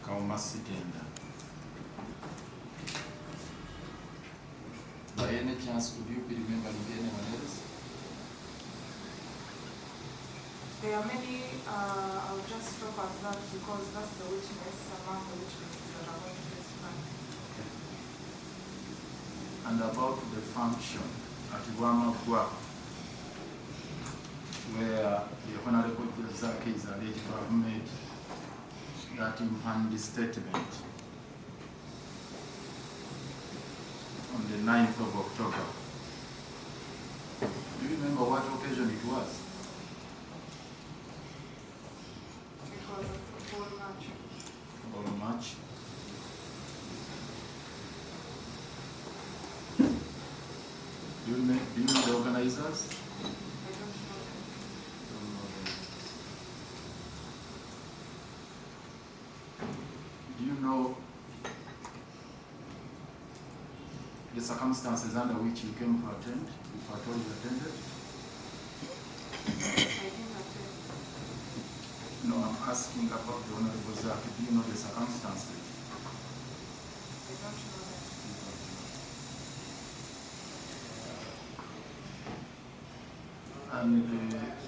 Kaumasitenda. By any chance, would you be remembering anyone else? There are many, I'll just stop at that because that's the witness among the witnesses that are going to testify. Okay. And about the function at Wamagwa, where the Honorable Zzake is alleged to have made that impandi statement on the 9th of October. Do you remember what occasion it was? It was a football match. Football match. Do you know the organizers? I don't know them. Don't know them. Do you know the circumstances under which you came to attend, if at all you attended? I didn't attend. No, I'm asking about the Honorable Zzake. Do you know the circumstances? I don't know them. And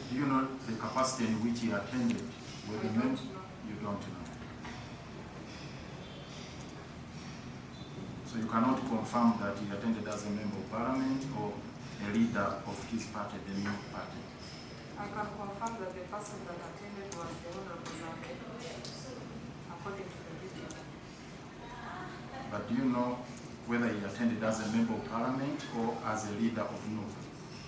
do you know the capacity in which he attended? I don't know. You don't know. So you cannot confirm that he attended as a member of parliament or a leader of his party, the new party. I can confirm that the person that attended was the Honorable Zzake, according to the video. But do you know whether he attended as a member of parliament or as a leader of NU?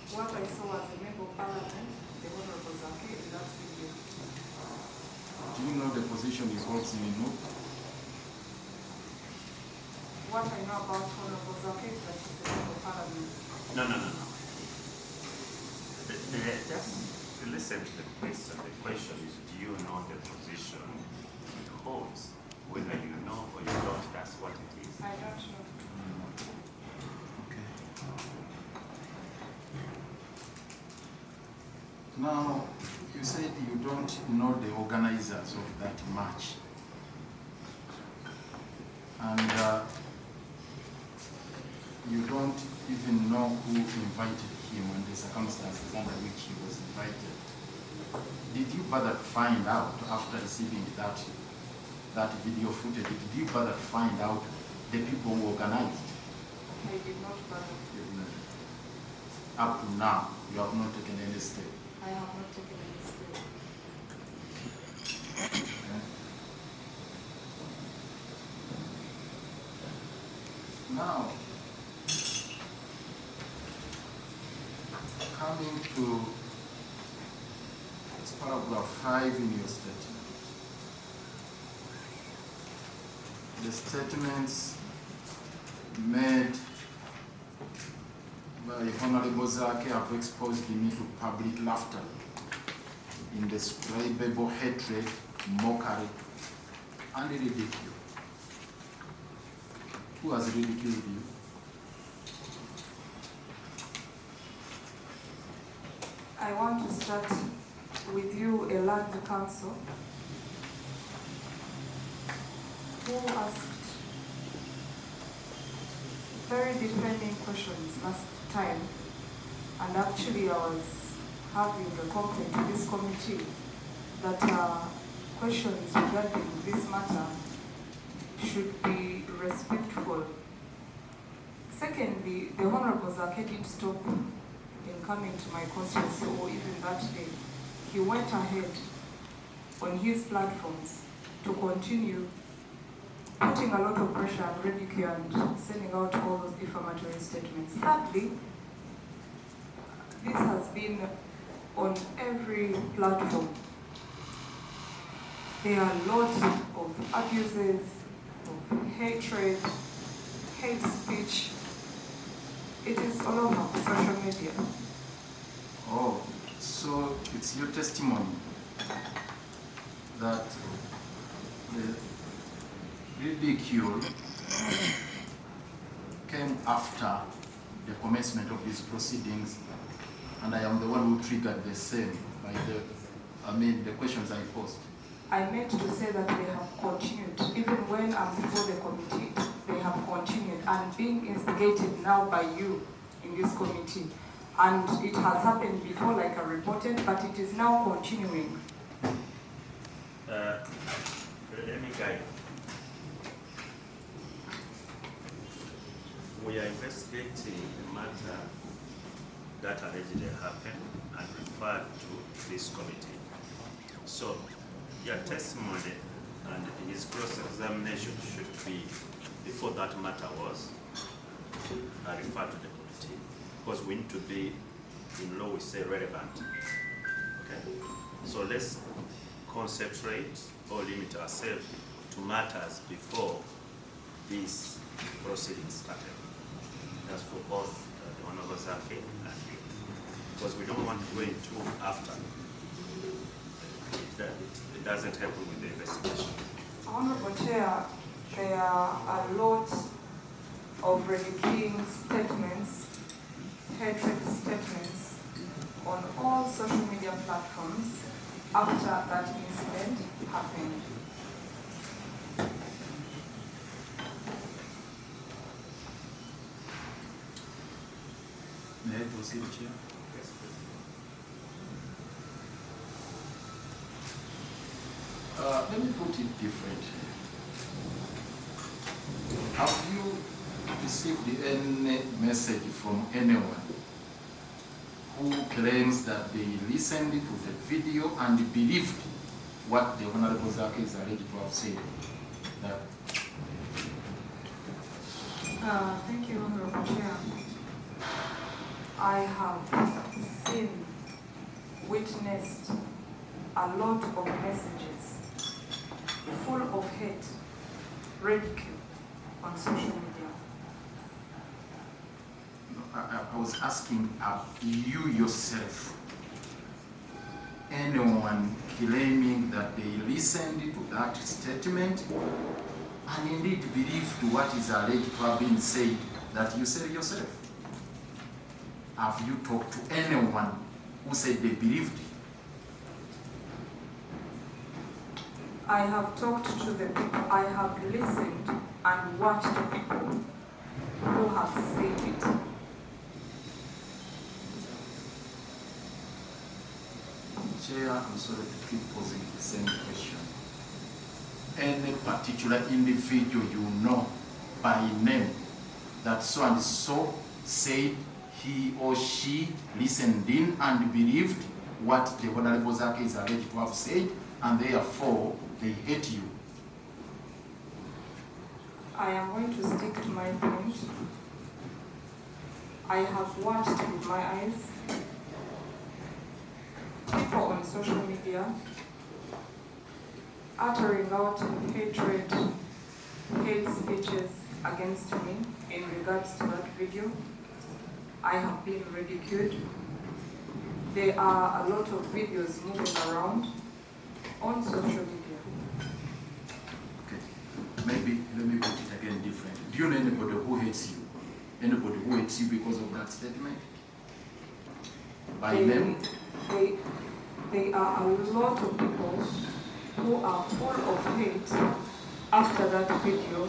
What I saw as a member of parliament, the Honorable Zzake, in that video. Do you know the position he holds in NU? What I know about Honorable Zzake is that he's a member of parliament. No. Just listen to the question. The question is, do you know the position it holds? Whether you know or you don't, that's what it is. I don't know. Okay. Now, you said you don't know the organizers of that match. And you don't even know who invited him and the circumstances under which he was invited. Did you bother to find out after receiving that video footage? Did you bother to find out the people who organized? I did not bother. Up to now, you have not taken any step. I have not taken any step. Okay. Now, coming to this paragraph 5 in your statement. The statements made by Honorable Zzake have exposed me to public laughter, indescribable hatred, mockery, and ridicule. Who has ridiculed you? I want to start with you, a land council, who asked very defending questions last time, and actually I was having a complaint to this committee that questions regarding this matter should be respectful. Secondly, the Honorable Zzake didn't stop in coming to my constituency or even that day. He went ahead on his platforms to continue putting a lot of pressure on ridicule and sending out all those defamatory statements. Thirdly, this has been on every platform. There are lots of abuses, of hatred, hate speech. It is all over social media. Oh, so it's your testimony that the ridicule came after the commencement of these proceedings, and I am the one who triggered the same by the questions I posed. I meant to say that they have continued, even when I'm before the committee, they have continued and being instigated now by you in this committee. And it has happened before, like I reported, but it is now continuing. Let me guide. We are investigating a matter that allegedly happened and referred to this committee. So your testimony and his cross-examination should be before that matter was referred to the committee, because we need to be, in law we say, relevant. Okay? So let's concentrate or limit ourselves to matters before these proceedings started. That's for both the Honorable Zzake and you, because we don't want to go into after. It doesn't help with the investigation. Honorable Chair, there are a lot of ridiculing statements, hatred statements on all social media platforms after that incident happened. May I proceed, Chair? Yes, please. Let me put it differently. Have you received any message from anyone who claims that they listened to the video and believed what the Honorable Zzake is alleged to have said? That Thank you, Honorable Chair. I have seen, witnessed a lot of messages full of hate, ridicule on social media. I was asking, have you yourself, anyone claiming that they listened to that statement and indeed believed what is alleged to have been said that you said yourself? Have you talked to anyone who said they believed it? I have talked to the people, I have listened and watched the people who have said it. Chair, I'm sorry to keep posing the same question. Any particular individual you know by name that so and so said he or she listened in and believed what the Honorable Zzake is alleged to have said, and therefore they hate you? I am going to stick to my point. I have watched with my eyes people on social media uttering out hatred, hate speeches against me in regards to that video. I have been ridiculed. There are a lot of videos moving around on social media. Okay. Maybe let me put it again differently. Do you know anybody who hates you? Anybody who hates you because of that statement? By name? There are a lot of people who are full of hate after that video,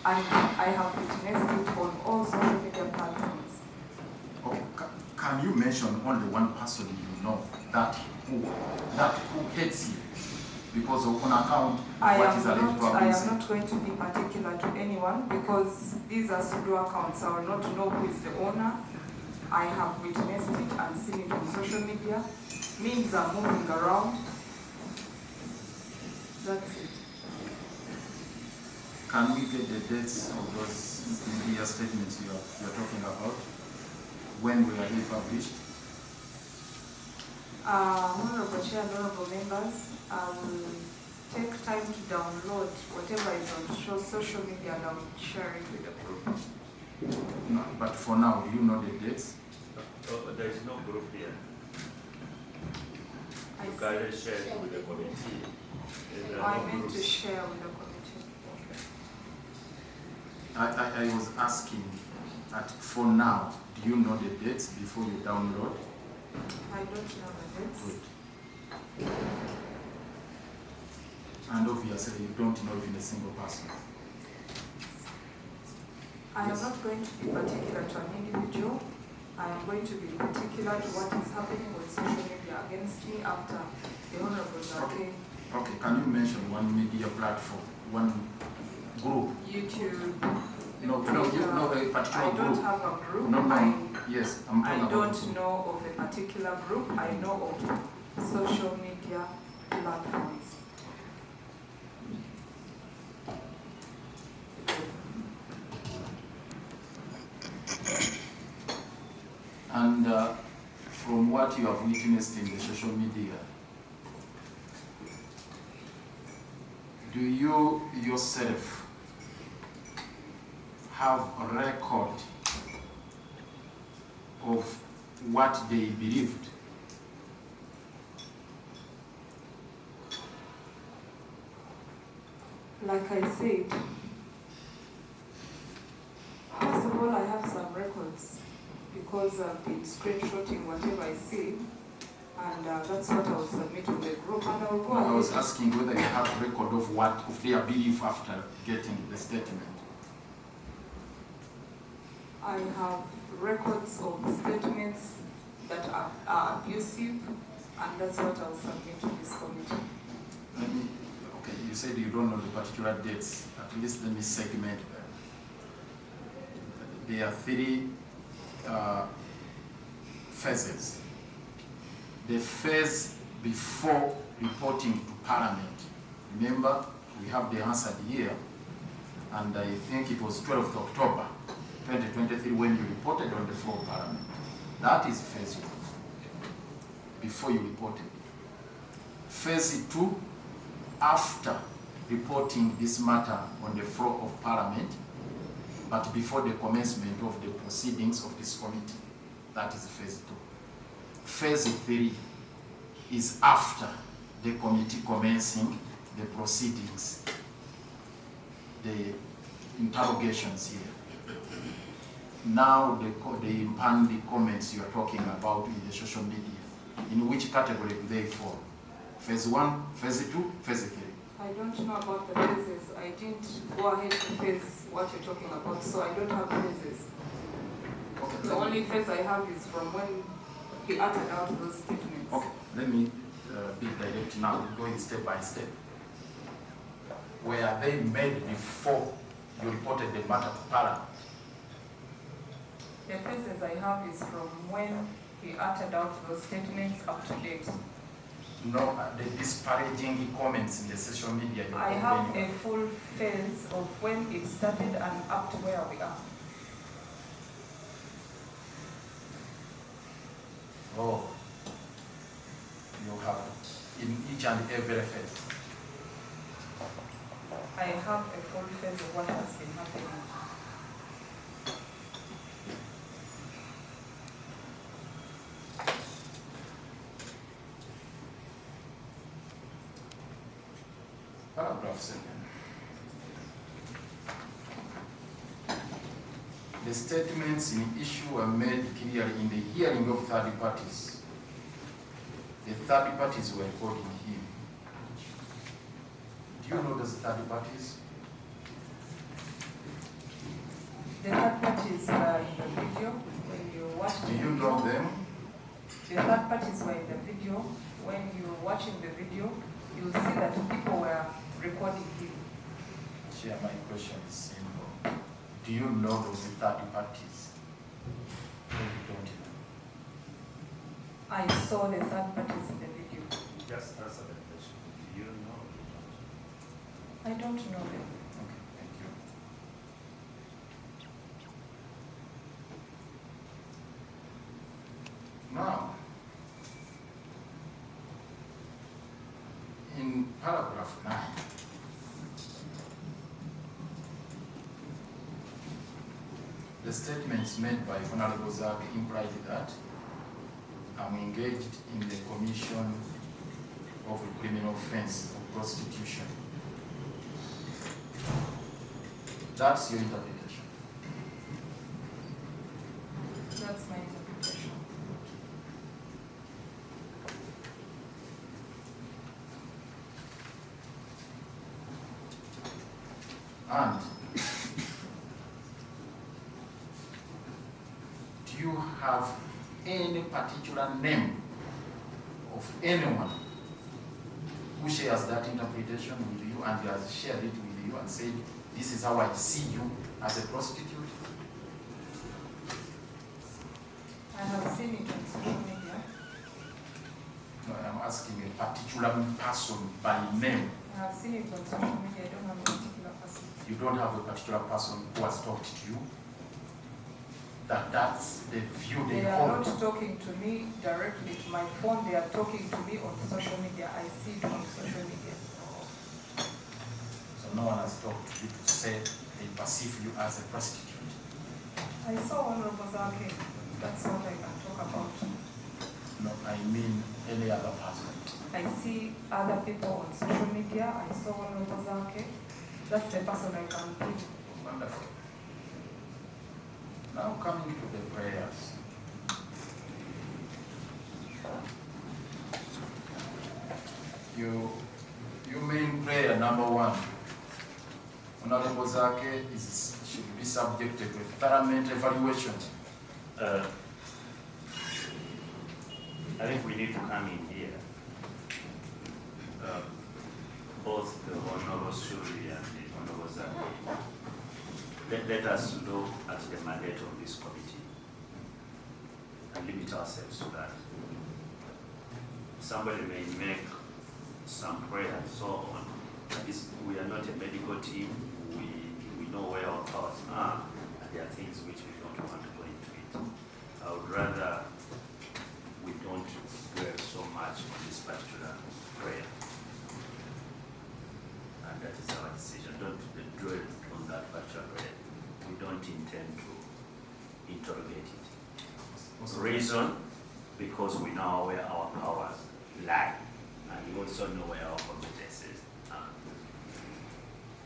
and I have witnessed it on all social media platforms. Okay. Can you mention only one person you know that who hates you because of on account of what is alleged to have I been am said? not going to be particular to anyone because these are pseudo accounts. I will not know who is the owner. I have witnessed it and seen it on social media. Memes are moving around. That's it. Can we get the dates of those media statements you are talking about? When were they published? Honorable Chair, honorable members, I will take time to download whatever is on social media and I will share it with the group. No, but for now, do you know the dates? There is no group here. I You see. guys share it with the committee. There are I no meant to groups. share with the committee. I was asking that for now, do you know the dates before you download? I don't know the dates. Good. And obviously, you don't know even a single person. I am not going to be particular to an individual. I am going to be particular to what is happening on social media against me after the Honorable Zzake. Okay, can you mention one media platform, one group? YouTube. No, a particular I group. don't have a group. No. Yes, I'm talking I about. don't know of a particular group. I know of social media platforms. And from what you have witnessed in the social media, do you yourself have a record of what they believed? Like I said, first of all, I have some records because I've been screenshotting whatever I see, and that's what I will submit to the group, and I will go No, I ahead. was asking whether you have a record of their belief after getting the statement. I have records of statements that are abusive, and that's what I will submit to this committee. Okay, you said you don't know the particular dates. At least let me segment them. There are three phases. The phase before reporting to Parliament. Remember, we have the answer here, and I think it was 12th October 2023 when you reported on the floor of Parliament. That is phase 1, before you reported. Phase 2, after reporting this matter on the floor of Parliament, but before the commencement of the proceedings of this committee. That is phase 2. Phase 3 is after the committee commencing the proceedings, the interrogations here. Now the comments you are talking about in the social media, in which category do they fall? Phase 1, phase 2, phase 3? I don't know about the phases. I didn't go ahead to phase what you're talking about, so I don't have phases. Okay. The only phase I have is from when he uttered out those statements. Okay, let me be direct now, going step by step. Were they made before you reported the matter to Parliament? The phases I have is from when he uttered out those statements up to date. No, the disparaging comments in the social media. I have a full phase of when it started and up to where we are. Oh, you have in each and every phase. I have a full phase of what has been happening. Paragraph 7. The statements in issue are made clearly in the hearing of third parties. The third parties were recording him. Do you know those third parties? The third parties were in the video. When you watch the Do you video, know them? the third parties were in the video. When you're watching the video, you'll see that people were recording him. Chair, my question is simple. Do you know those third parties? Or you don't know? I saw the third parties in the video. Just answer the question. Do you know? I don't know them. Okay, thank you. Now, in paragraph 9, the statements made by Honorable Zzake implied that I'm engaged in the commission of a criminal offense of prostitution. That's your interpretation. That's my interpretation. And do you have any particular name of anyone who shares that interpretation with you and has shared it with you and said, this is how I see you as a prostitute? I have seen it on social media. No, I'm asking a particular person by name. I have seen it on social media. I don't have a particular person. You don't have a particular person who has talked to you? That's the view they They are hold. not talking to me directly to my phone. They are talking to me on social media. I see it on social media. So no one has talked to you to say they perceive you as a prostitute? I saw Honorable Zzake. That's what I can talk about. No, I mean any other person. I see other people on social media. I saw Honorable Zzake. That's the person I can give. Wonderful. Now coming to the prayers. Your main prayer, number one, Honorable Zzake should be subjected to a thorough mental evaluation. I think we need to come in here. Both the Honorable Suri and the Honorable Zzake. Let us look at the mandate of this committee and limit ourselves to that. Somebody may make some prayer and so on. We are not a medical team. We know where our powers are, and there are things which we don't want to go into it. I would rather we don't dwell so much on this particular prayer. And that is our decision. Don't dwell on that particular prayer. We don't intend to interrogate it. Reason, because we know where our powers lie, and we also know where our competences are,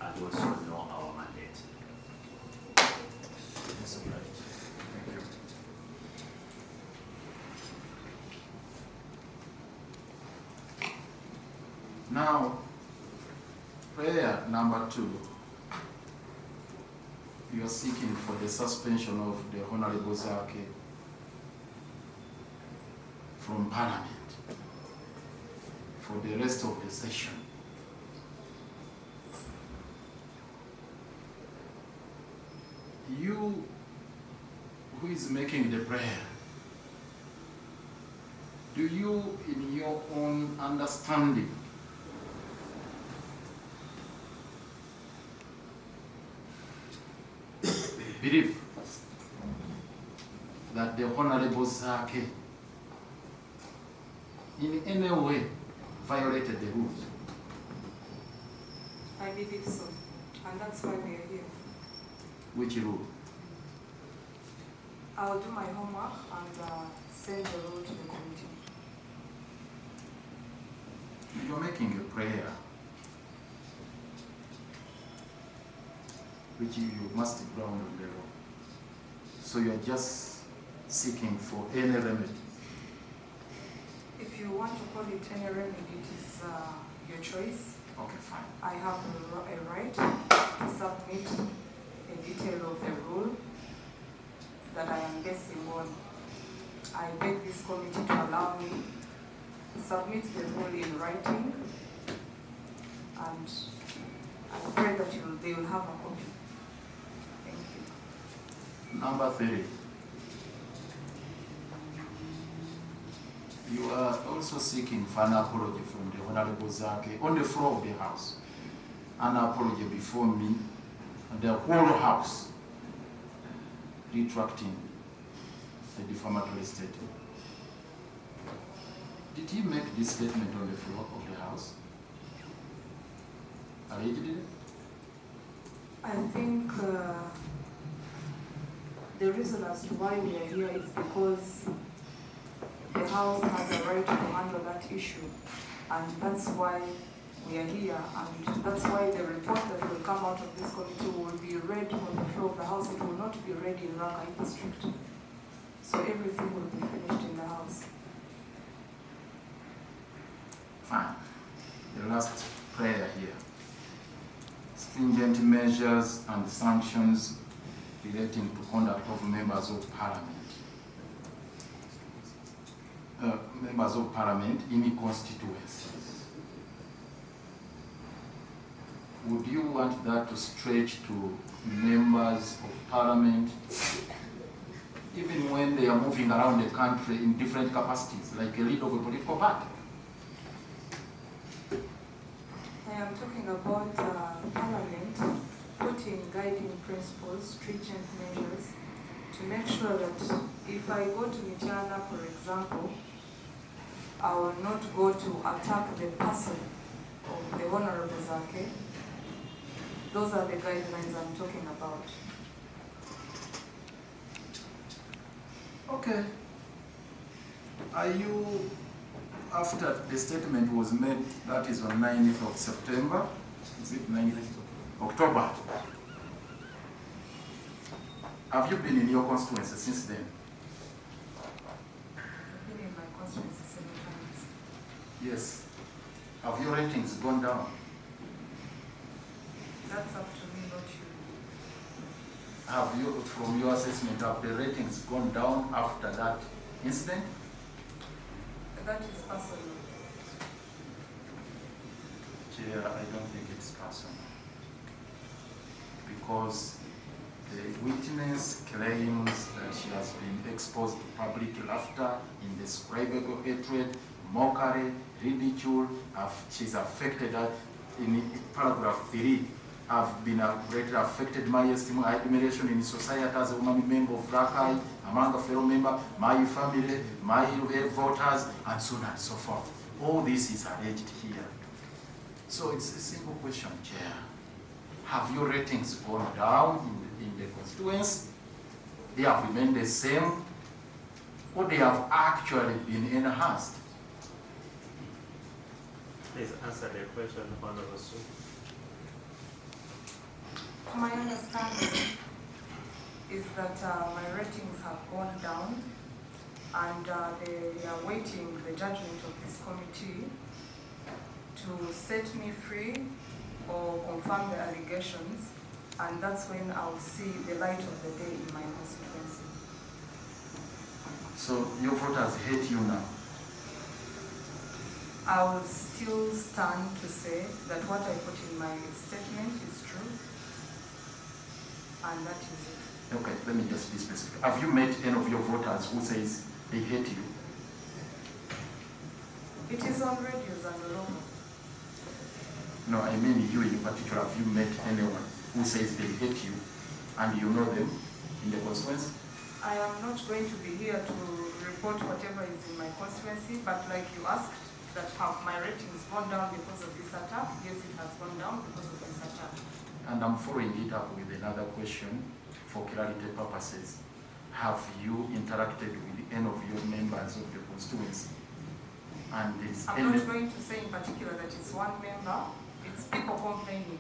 and also know our mandate. Yes, right. Thank you. Now, prayer number 2. You are seeking for the suspension of the Honorable Zzake from Parliament for the rest of the session. You, who is making the prayer, do you, in your own understanding, believe that the Honorable Zzake in any way violated the rules? I believe so. And that's why we are here. Which rule? I'll do my homework and send the rule to the committee. You're making a prayer which you must ground on the law. So you're just seeking for any remedy. If you want to call it any remedy, it is your choice. Okay, fine. I have a right to submit a detail of the rule that I am basing on. I beg this committee to allow me to submit the rule in writing, and I pray that they will have a copy. Thank you. Number 3. You are also seeking for an apology from the Honorable Zzake on the floor of the House. An apology before me and the whole House, retracting the defamatory statement. Did he make this statement on the floor of the House? Allegedly? I think the reason as to why we are here is because the House has a right to handle that issue, and that's why we are here, and that's why the report that will come out of this committee will be read on the floor of the House. It will not be read in Rakai District. So everything will be finished in the House. Fine. The last prayer here. Stringent implement measures and sanctions relating to conduct of members of parliament. Members of parliament in constituencies. Would you want that to stretch to members of parliament, even when they are moving around the country in different capacities, like a leader of a political party? I am talking about Parliament putting guiding principles, stringent measures to make sure that if I go to Michana, for example, I will not go to attack the person of the Honorable Zzake. Those are the guidelines I'm talking about. Okay. Are you, after the statement was made, that is on 9th of September, is it 9th October? Have you been in your constituency since then? I've been in my constituency 7 times. Yes. Have your ratings gone down? That's up to me, not you. Have you, from your assessment, have the ratings gone down after that incident? That is personal. Chair, I don't think it's personal. Because the witness claims that she has been exposed to public laughter, indescribable hatred, mockery, ridicule. She's affected in paragraph 3. Have been greatly affected my esteem, admiration in society as a woman member of Rakai, among a fellow member, my family, my voters, and so on and so forth. All this is alleged here. So it's a simple question, Chair. Have your ratings gone down in the constituency? They have remained the same, or they have actually been enhanced? Please answer the question, Honorable Sue. My understanding is that my ratings have gone down, and they are waiting the judgment of this committee to set me free or confirm the allegations, and that's when I'll see the light of the day in my constituency. So your voters hate you now? I will still stand to say that what I put in my statement is true, and that is it. Okay, let me just be specific. Have you met any of your voters who says they hate you? It is on radios and all over. No, I mean you in particular. Have you met anyone who says they hate you and you know them in the constituency? I am not going to be here to report whatever is in my constituency, but like you asked, that have my ratings gone down because of this attack? Yes, it has gone down because of this attack. And I'm following it up with another question for clarity purposes. Have you interacted with any of your members of the constituency? And I'm not going to say in particular that it's one member. It's people complaining.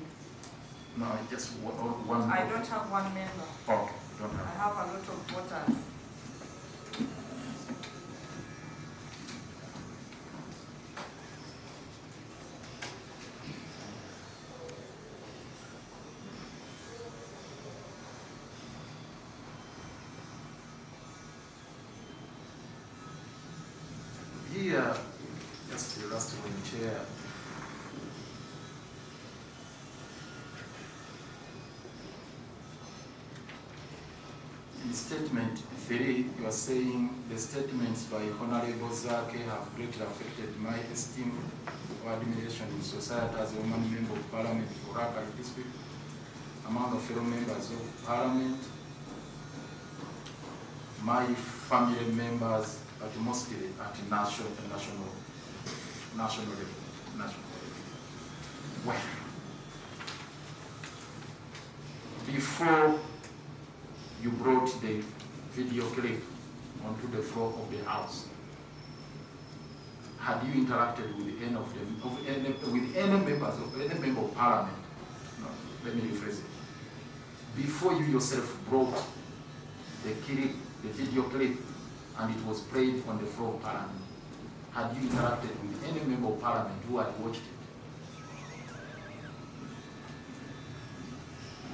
No, I just one. I don't have one member. Okay, don't have. I have a lot of voters. Here, just the last one, Chair. In statement 3, you are saying the statements by Honorable Zzake have greatly affected my esteem or admiration in society as a woman member of Parliament for Rakai District, among the fellow members of Parliament, my family members, but mostly at national level. Well, before you brought the video clip onto the floor of the House, had you interacted with any of them, with any members of any member of Parliament? No, let me rephrase it. Before you yourself brought the clip, the video clip, and it was played on the floor of Parliament, had you interacted with any member of Parliament who had watched it?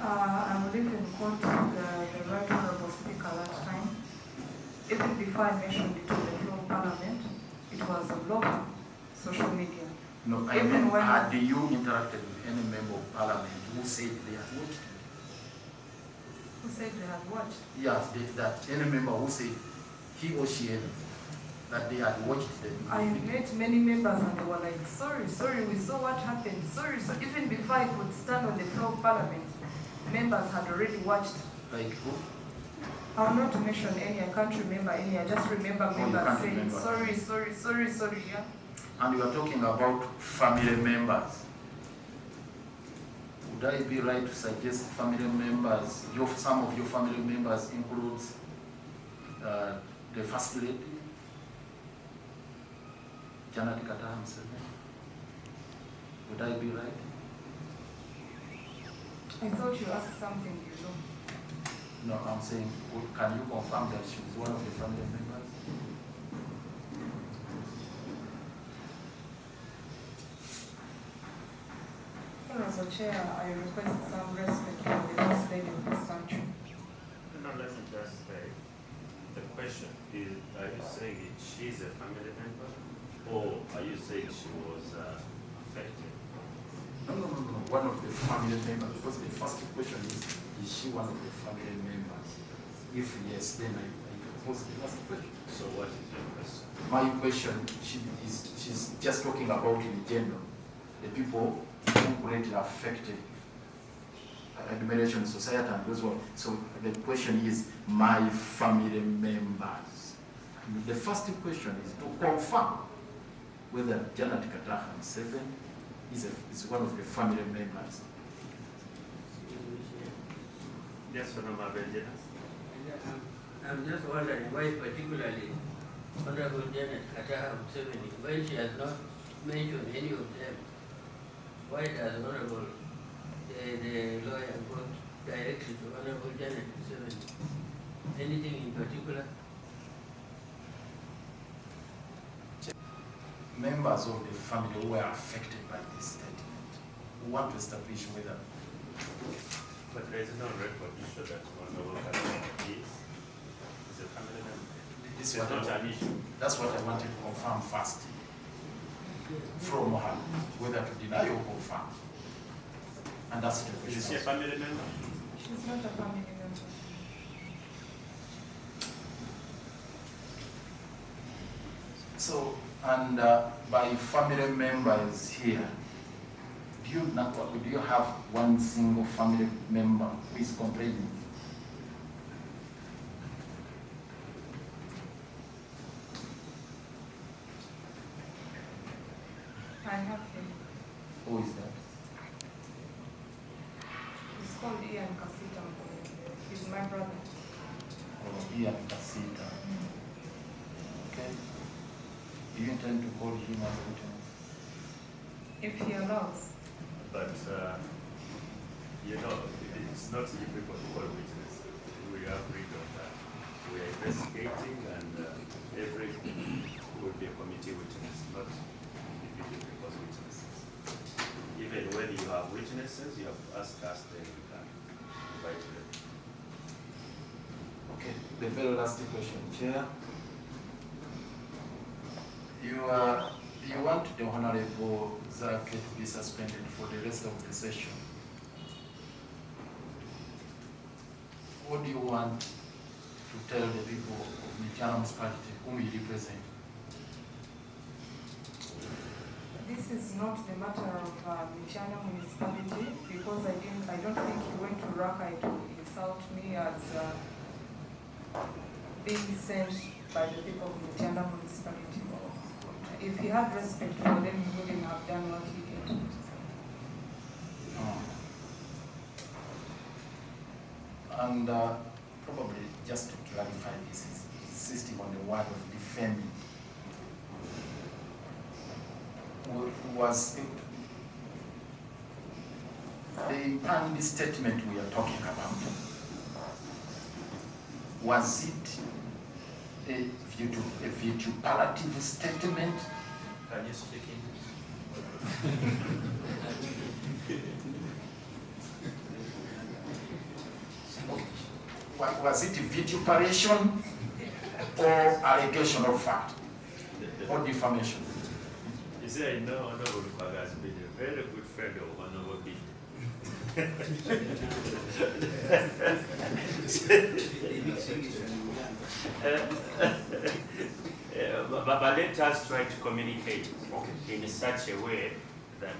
I will even quote the Right Honorable Speaker that time. Even before I mentioned it to the floor of Parliament, it was all over social media. No, I Even mean, when- had you interacted with any member of Parliament who said they had watched it? Who said they had watched? Yes, that any member who said he or she had, that they had watched the I met many members and they were like, sorry, we saw what happened. Sorry. Even before I could stand on the floor of Parliament, members had already watched. Like who? I will not mention any, I can't remember any, I just remember you members can't saying, remember. sorry, yeah. And you are talking about family members. Would I be right to suggest family members, some of your family members includes the First Lady, Janet Katuntu Committee? Would I be right? I thought you asked something, you know. No, I'm saying, can you confirm that she was one of the family members? As a chair, I request some respect for the First Lady of this country. No, let me just say, the question is, are you saying she's a family member, or are you saying she was affected? No. One of the family members. Because the first question is she one of the family members? If yes, then I pose the last question. So what is your question? My question, she's just talking about in general, the people who greatly affected administration, society, and those ones. So the question is my family members. And the first question is to confirm whether Janet Katuntu Committee is one of the family members. Yes or no, Mabel? I'm just wondering why particularly Honorable Janet Katuntu Committee, when she has not mentioned any of them, why does Honorable, the lawyer, go directly to Honorable Janet Katuntu Committee? Anything in particular? Members of the family who were affected by this statement who want to establish whether. But there is no record to show that Honorable Katuntu is a family member. This It's not an issue. That's what I wanted to confirm first from her, whether to deny or confirm. And that's the question. Is she a family member? She's not a family member. So, and by family members here, do you have one single family member who is complaining? I have him. Who is that? He's called Ian Kasita. He's my brother. Or Ian Kasita. Okay. Do you intend to call him as a witness? If he allows. But, you know, it's not difficult to call witness. We are agreed on that. We are investigating, and every would be a committee witness, not individual because witnesses. Even when you have witnesses, you have to ask us, then you can invite them. Okay, the very last question, Chair. You want the Honorable Zzake to be suspended for the rest of the session. What do you want to tell the people of Kinyamatama municipality whom you represent? This is not the matter of Kinyamatama municipality because I don't think he went to Rakai to insult me as being sent by the people of Kinyamatama municipality. If he had respect for them, he wouldn't have done what he did. And probably just to clarify this, is insisting on the word of defending. Was the impanned statement we are talking about, was it a vituperative statement? Can you speak English? Was it vituperation or allegation of fact or defamation? You see, I know Honorable Kwaga has been a very good friend of Honorable B. But let us try to communicate in such a way that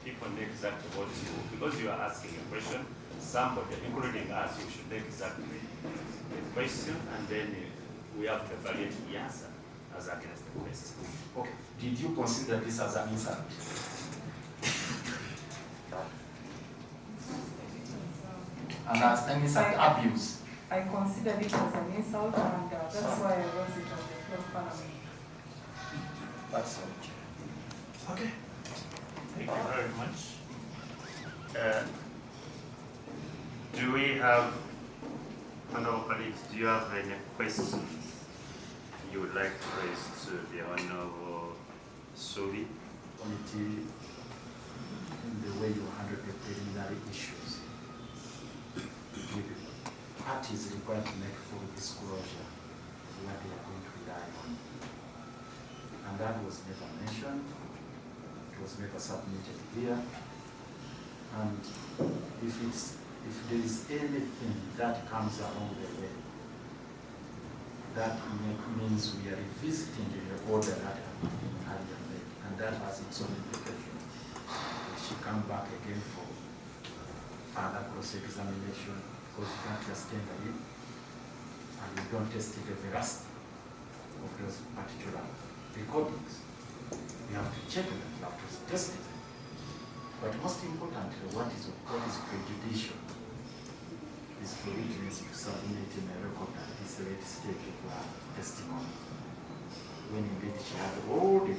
people know exactly what you, because you are asking a question, somebody, including us, you should know exactly the question, and then we have to evaluate the answer as against the question. Okay. Did you consider this as an insult? And as an insult, abuse? I considered it as an insult, and that's why I raised it on the floor of Parliament. That's okay. Okay. Thank you very much. Do we have, Honorable colleagues, do you have any questions you would like to raise to the Honorable Subi? Committee, in the way you handle the preliminary issues, the parties required to make full disclosure of what they are going to rely on. And that was never mentioned, it was never submitted here. And if there is anything that comes along the way, that means we are revisiting the order that has been earlier made, and that has its own implication. We should come back again for further cross-examination, because you can't just tender it, and you don't test the veracity of those particular recordings. You have to check them, you have to test it. But most importantly, what is prejudicial is for witness to submit in a record at this late stage of testimony, when indeed she had all the